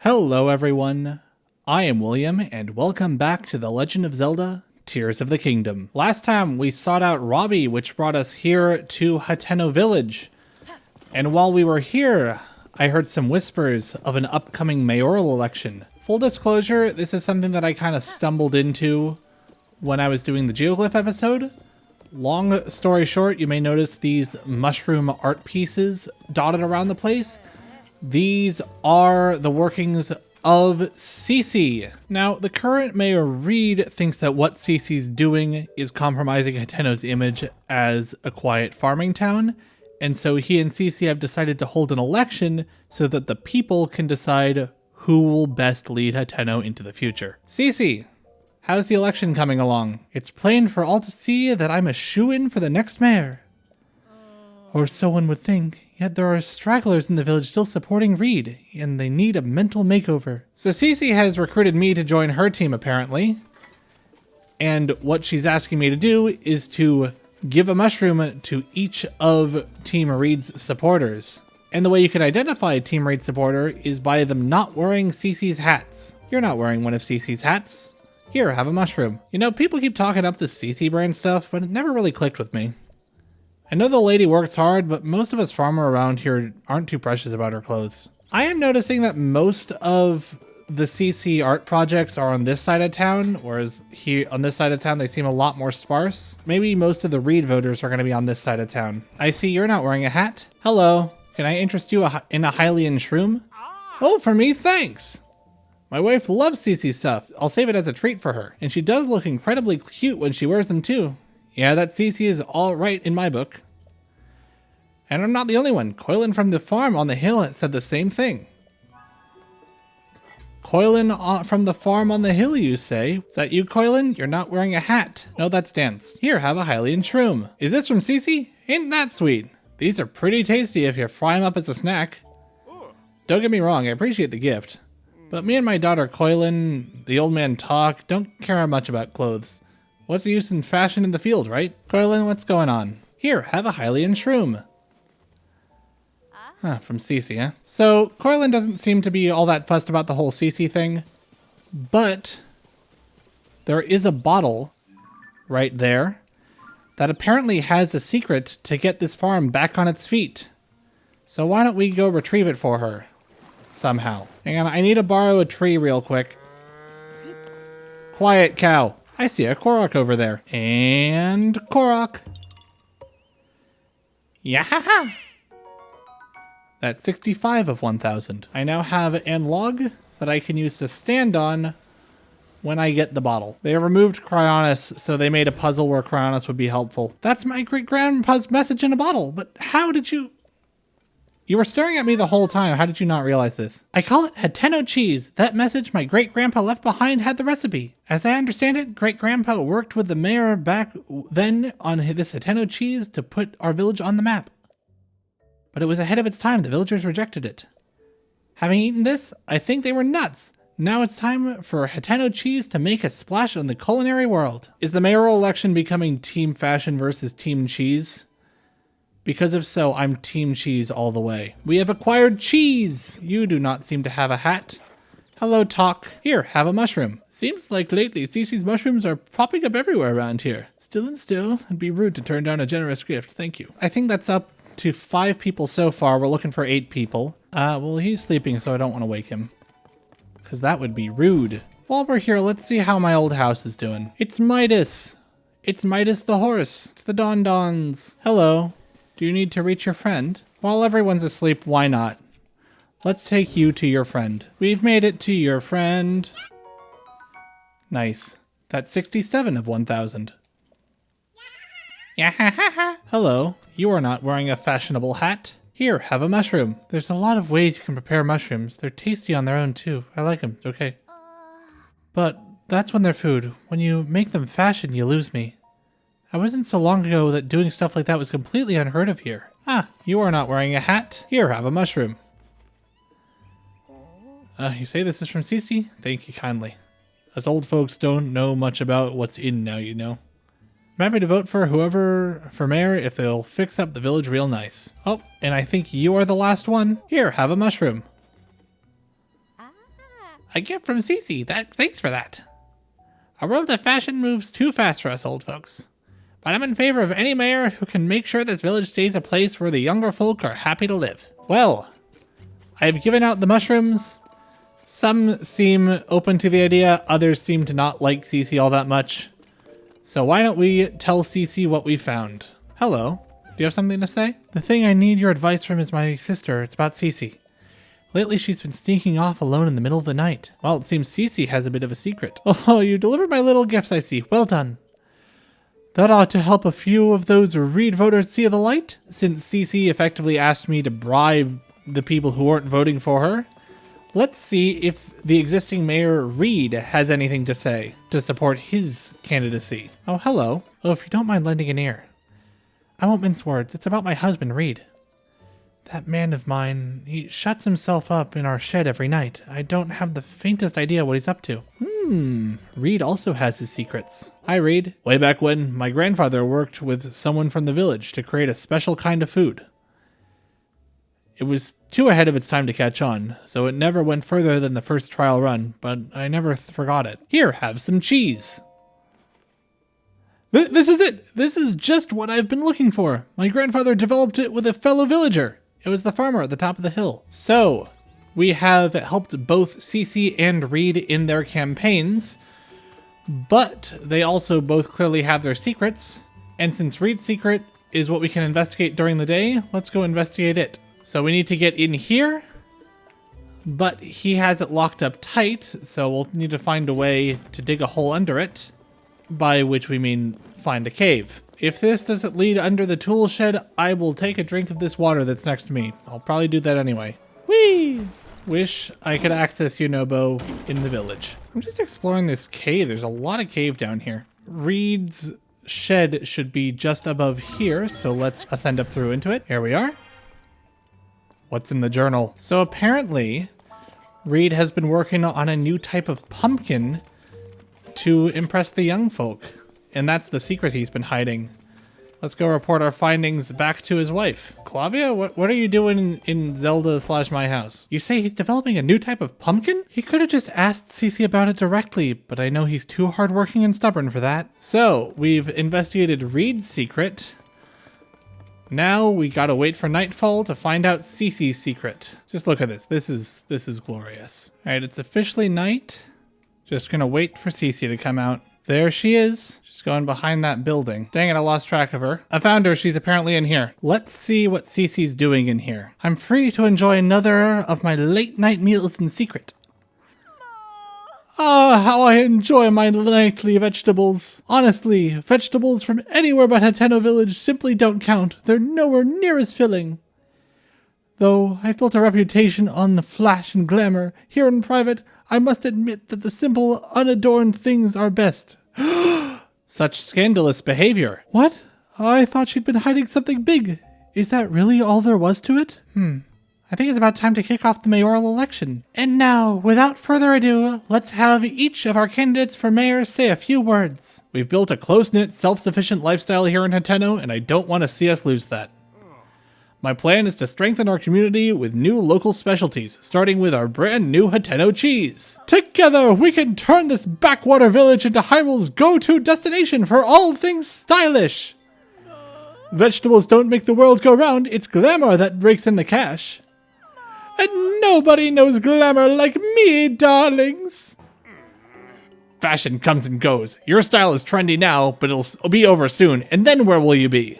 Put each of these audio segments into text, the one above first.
Hello everyone, I am William and welcome back to The Legend of Zelda, Tears of the Kingdom. Last time we sought out Robbie, which brought us here to Hateno Village. And while we were here, I heard some whispers of an upcoming mayoral election. Full disclosure, this is something that I kind of stumbled into when I was doing the Geoglyph episode. Long story short, you may notice these mushroom art pieces dotted around the place. These are the workings of Cece. Now, the current Mayor Reede thinks that what Cece's doing is compromising Hateno's image as a quiet farming town, and so he and Cece have decided to hold an election so that the people can decide who will best lead Hateno into the future. Cece, how's the election coming along? It's plain for all to see that I'm a shoo-in for the next mayor. Or so one would think. Yet there are stragglers in the village still supporting Reede, and they need a mental makeover. So Cece has recruited me to join her team, apparently. And what she's asking me to do is to give a mushroom to each of Team Reede's supporters. And the way you can identify a Team Reede supporter is by them not wearing Cece's hats. You're not wearing one of Cece's hats. Here, have a mushroom. You know, people keep talking up this Cece brand stuff, but it never really clicked with me. I know the lady works hard, but most of us farmers around here aren't too precious about her clothes. I am noticing that most of the CC art projects are on this side of town, whereas here on this side of town they seem a lot more sparse. Maybe most of the Reede voters are going to be on this side of town. I see you're not wearing a hat. Hello, can I interest you in a Hylian shroom? Oh, for me, thanks! My wife loves CC stuff. I'll save it as a treat for her. And she does look incredibly cute when she wears them too. Yeah, that Cece is all right in my book. And I'm not the only one. Koyin from the farm on the hill said the same thing. Koyin from the farm on the hill, you say? Is that you, Koyin? You're not wearing a hat. No, that's Dance. Here, have a Hylian shroom. Is this from Cece? Ain't that sweet? These are pretty tasty if you fry them up as a snack. Don't get me wrong, I appreciate the gift. But me and my daughter Koyin, the old man Talk, don't care much about clothes. What's the use in fashion in the field, right? Koyin, what's going on? Here, have a Hylian shroom. Huh, from Cece, huh? So, Koyin doesn't seem to be all that fussed about the whole Cece thing, but there is a bottle right there that apparently has a secret to get this farm back on its feet. So why don't we go retrieve it for her somehow? Hang on, I need to borrow a tree real quick. Quiet, cow. I see a Korok over there. And Korok. Yahaha! That's 65 of 1,000. I now have an log that I can use to stand on when I get the bottle. They removed Cryonis, so they made a puzzle where Cryonis would be helpful. That's my great-grandpa's message in a bottle, but how did you... You were staring at me the whole time. How did you not realize this? I call it Hateno cheese. That message my great-grandpa left behind had the recipe. As I understand it, great-grandpa worked with the mayor back then on this Hateno cheese to put our village on the map. But it was ahead of its time. The villagers rejected it. Having eaten this, I think they were nuts. Now it's time for Hateno cheese to make a splash on the culinary world. Is the mayoral election becoming Team Fashion versus Team Cheese? Because if so, I'm Team Cheese all the way. We have acquired cheese! You do not seem to have a hat. Hello, Talk. Here, have a mushroom. Seems like lately Cece's mushrooms are popping up everywhere around here. Still and still, it'd be rude to turn down a generous gift. Thank you. I think that's up to 5 people so far. We're looking for 8 people. Well, he's sleeping, so I don't want to wake him, because that would be rude. While we're here, let's see how my old house is doing. It's Midas. It's Midas the horse. It's the Don Dons. Hello. Do you need to reach your friend? While everyone's asleep, why not? Let's take you to your friend. We've made it to your friend. Nice. That's 67 of 1,000. Hello. You are not wearing a fashionable hat. Here, have a mushroom. There's a lot of ways you can prepare mushrooms. They're tasty on their own too. I like them. Okay. But that's when they're food. When you make them fashion, you lose me. I wasn't so long ago that doing stuff like that was completely unheard of here. Ah, you are not wearing a hat. Here, have a mushroom. You say this is from Cece? Thank you kindly. Us old folks don't know much about what's in now, you know. I'm happy to vote for whoever for mayor if they'll fix up the village real nice. Oh, and I think you are the last one. Here, have a mushroom. A gift from Cece. Thanks for that. Our world of fashion moves too fast for us old folks. But I'm in favor of any mayor who can make sure this village stays a place where the younger folk are happy to live. Well, I've given out the mushrooms. Some seem open to the idea. Others seem to not like Cece all that much. So why don't we tell Cece what we found? Hello. Do you have something to say? The thing I need your advice from is my sister. It's about Cece. Lately, she's been sneaking off alone in the middle of the night. Well, it seems Cece has a bit of a secret. Oh, you delivered my little gifts, I see. Well done. That ought to help a few of those Reede voters see the light. Since Cece effectively asked me to bribe the people who weren't voting for her, let's see if the existing Mayor Reede has anything to say to support his candidacy. Oh, hello. Oh, if you don't mind lending an ear. I won't mince words. It's about my husband, Reede. That man of mine, he shuts himself up in our shed every night. I don't have the faintest idea what he's up to. Reede also has his secrets. Hi, Reede. Way back when, my grandfather worked with someone from the village to create a special kind of food. It was too ahead of its time to catch on, so it never went further than the first trial run, but I never forgot it. Here, have some cheese. This is it. This is just what I've been looking for. My grandfather developed it with a fellow villager. It was the farmer at the top of the hill. So, we have helped both Cece and Reede in their campaigns, but they also both clearly have their secrets. And since Reede's secret is what we can investigate during the day, let's go investigate it. So we need to get in here, but he has it locked up tight, so we'll need to find a way to dig a hole under it. By which we mean find a cave. If this doesn't lead under the tool shed, I will take a drink of this water that's next to me. I'll probably do that anyway. Whee! Wish I could access Yunobo in the village. I'm just exploring this cave. There's a lot of cave down here. Reede's shed should be just above here, so let's ascend up through into it. Here we are. What's in the journal? So apparently, Reede has been working on a new type of pumpkin to impress the young folk. And that's the secret he's been hiding. Let's go report our findings back to his wife. Clavia, what are you doing in Zelda / my house? You say he's developing a new type of pumpkin? He could have just asked Cece about it directly, but I know he's too hardworking and stubborn for that. So, we've investigated Reede's secret. Now we gotta wait for nightfall to find out Cece's secret. Just look at this. This is glorious. Alright, it's officially night. Just gonna wait for Cece to come out. There she is. She's going behind that building. Dang it, I lost track of her. I found her. She's apparently in here. Let's see what Cece's doing in here. I'm free to enjoy another of my late night meals in secret. Ah, how I enjoy my nightly vegetables. Honestly, vegetables from anywhere but Hateno Village simply don't count. They're nowhere near as filling. Though I've built a reputation on the flash and glamour, here in private, I must admit that the simple, unadorned things are best. Such scandalous behavior. What? I thought she'd been hiding something big. Is that really all there was to it? I think it's about time to kick off the mayoral election. And now, without further ado, let's have each of our candidates for mayor say a few words. We've built a close-knit, self-sufficient lifestyle here in Hateno, and I don't want to see us lose that. My plan is to strengthen our community with new local specialties, starting with our brand new Hateno cheese. Together, we can turn this backwater village into Hyrule's go-to destination for all things stylish. Vegetables don't make the world go round, it's glamour that breaks in the cash. And nobody knows glamour like me, darlings. Fashion comes and goes. Your style is trendy now, but it'll be over soon, and then where will you be?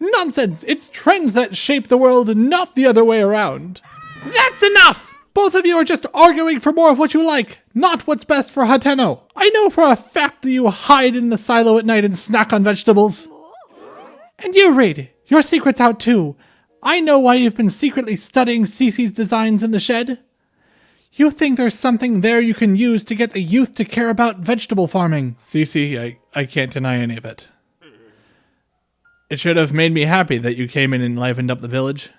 Nonsense! It's trends that shape the world, not the other way around. That's enough! Both of you are just arguing for more of what you like, not what's best for Hateno. I know for a fact that you hide in the silo at night and snack on vegetables. And you, Reede, your secret's out too. I know why you've been secretly studying Cece's designs in the shed. You think there's something there you can use to get the youth to care about vegetable farming. Cece, I can't deny any of it. It should have made me happy that you came in and livened up the village.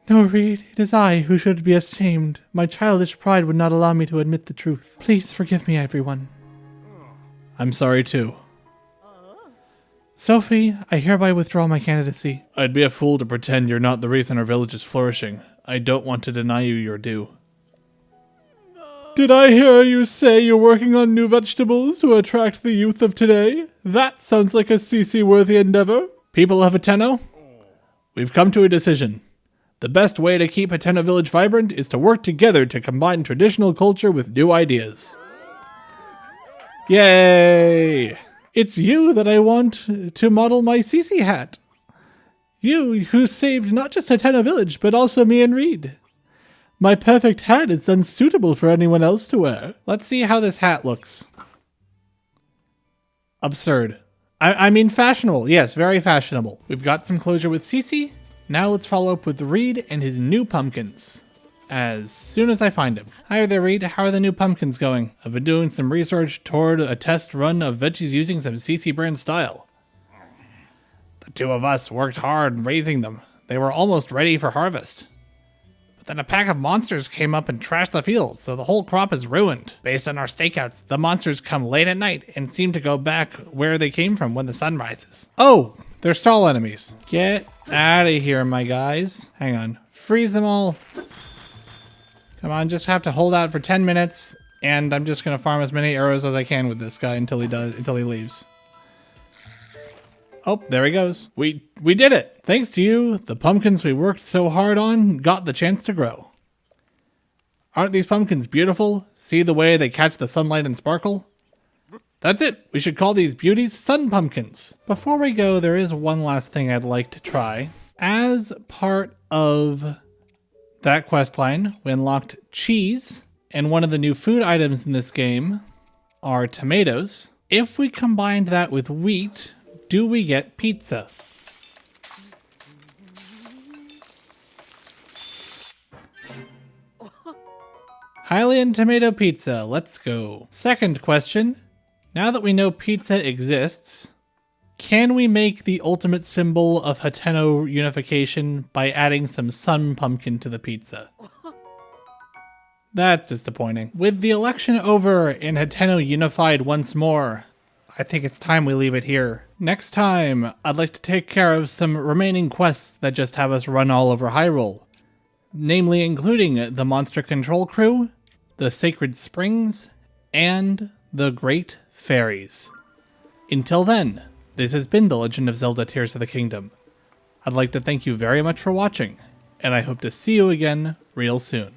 No, Reede, it is I who should be ashamed. My childish pride would not allow me to admit the truth. Please forgive me, everyone. I'm sorry, too. Sophie, I hereby withdraw my candidacy. I'd be a fool to pretend you're not the reason our village is flourishing. I don't want to deny you your due. Did I hear you say you're working on new vegetables to attract the youth of today? That sounds like a Cece-worthy endeavor. People of Hateno, we've come to a decision. The best way to keep Hateno Village vibrant is to work together to combine traditional culture with new ideas. Yay! It's you that I want to model my Cece hat. You who saved not just Hateno Village, but also me and Reede. My perfect hat is unsuitable for anyone else to wear. Let's see how this hat looks. Absurd. I mean fashionable. Yes, very fashionable. We've got some closure with Cece. Now let's follow up with Reede and his new pumpkins. As soon as I find him. Hi there, Reede. How are the new pumpkins going? I've been doing some research toward a test run of veggies using some Cece brand style. The two of us worked hard raising them. They were almost ready for harvest. Then a pack of monsters came up and trashed the field, so the whole crop is ruined. Based on our stakeouts, the monsters come late at night and seem to go back where they came from when the sun rises. Oh, they're stall enemies. Get out of here, my guys. Hang on. Freeze them all. Come on, just have to hold out for 10 minutes, and I'm just gonna farm as many arrows as I can with this guy until he leaves. Oh, there he goes. We did it. Thanks to you, the pumpkins we worked so hard on got the chance to grow. Aren't these pumpkins beautiful? See the way they catch the sunlight and sparkle? That's it. We should call these beauties sun pumpkins. Before we go, there is one last thing I'd like to try. As part of that quest line, we unlocked cheese, and one of the new food items in this game are tomatoes. If we combined that with wheat, do we get pizza? Hylian tomato pizza, let's go. Second question, now that we know pizza exists, can we make the ultimate symbol of Hateno unification by adding some sun pumpkin to the pizza? That's disappointing. With the election over and Hateno unified once more, I think it's time we leave it here. Next time, I'd like to take care of some remaining quests that just have us run all over Hyrule. Namely including the Monster Control Crew, the Sacred Springs, and the Great Fairies. Until then, this has been The Legend of Zelda Tears of the Kingdom. I'd like to thank you very much for watching, and I hope to see you again real soon.